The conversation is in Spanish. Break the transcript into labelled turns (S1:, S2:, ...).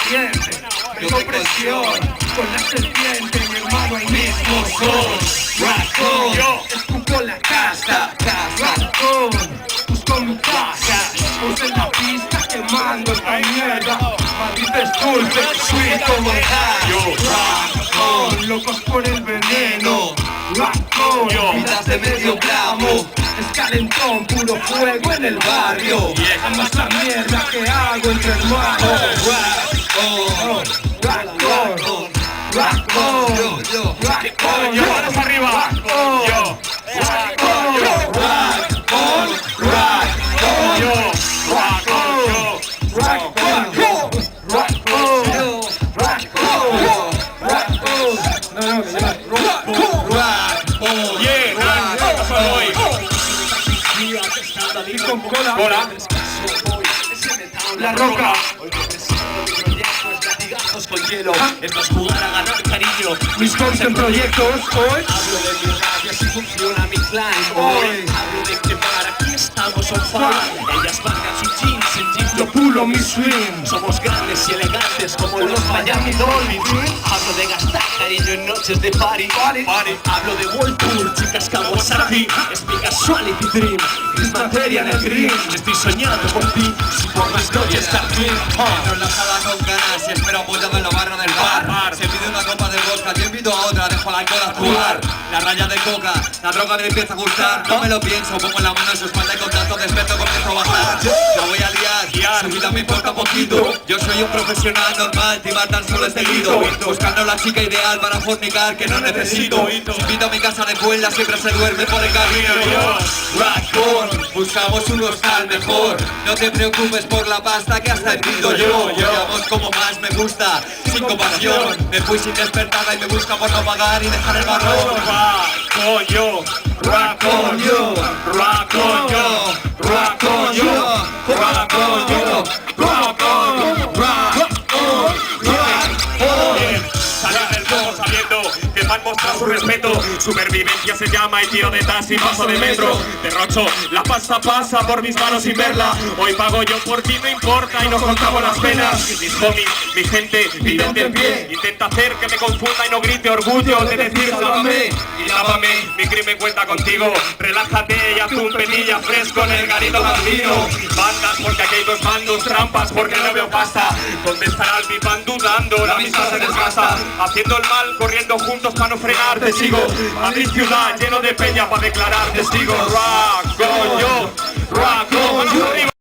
S1: siente, tengo presión, con la serpiente, mi hermano, el mismo son. Rock on, yo escupo la casa, rock on, busco mi casa, puse en la pista quemando esta mierda. Madrid es dulce, sweet como el high. Rock on, locos por el veneno. Rock on, vidas de medio gramo. Es calentón, puro fuego en el barrio. Amas la mierda que hago entre hermanos. Rock on, rock on, rock on, rock on,
S2: yo, manos arriba. Yo,
S1: rock on, rock on, yo, rock on, rock on, rock on, rock on,
S2: yeah, solo hoy.
S1: y con cola,
S2: Hola.
S1: la roca.
S3: Con hielo, es más jugar a ganar cariño.
S1: Mis cons en proyectos hoy.
S3: Hablo de mi radio, así funciona mi clan.
S1: Hoy.
S3: Hablo de quemar, aquí estamos on fire. Ellas bajan sus jeans, en jeans
S1: Yo pulo mi swing.
S3: somos grandes y elegantes como los Miami Dolphins. Hablo de gastar cariño en noches de party. Hablo de World Tour, chicas Kawasaki. Es mi casuality dream. Gris materia en el green. Estoy soñando por ti, si por mis noches también.
S4: Relajada con ganas y espero apoyado en la barra del bar. Se pide una copa de vodka, yo invito a otra, dejo al alcohol actuar. La raya de coca, la droga me empieza a gustar. No me lo pienso, pongo la mano en su espalda y con tanto despeto comienzo a bajar. La voy a liar, su vida me importa poquito. Yo soy un profesional normal, timar tan solo es seguido. Buscando la chica ideal para fornicar que no necesito. Invito a mi casa de Puebla, siempre se duerme por el camino. Rock on, buscamos un hostal mejor. No te preocupes por la pasta que has traído yo. Llevamos como más me gusta, sin compasión. Me fui sin despertada y me busca por no pagar y dejar el marrón.
S2: Rock on yo, rock on yo, rock on yo, rock on yo, rock on yo, rock on, bien, salir del pozo sabiendo que van a mostrar su respeto. Supervivencia se llama y tiro de taxi, paso de metro. Derrocho, la pasta pasa por mis manos sin verla. Hoy pago yo por ti, no importa y nos contamos las penas. Mis homies, mi gente, viven de pie. Intenta hacer que me confunda y no grite orgullo de decir sálvame y lávame. Mi crimen cuenta contigo. Relájate y haz un petilla fresco en el garito gambino. Bandas porque aquí hay dos bandos, trampas porque no veo pasta. ¿Dónde estará el van dudando? La amistad se desgasta. Haciendo el mal, corriendo juntos para no frenar, te sigo. Madrid ciudad lleno de peña para declarar testigo. Rock on yo, rock on yo.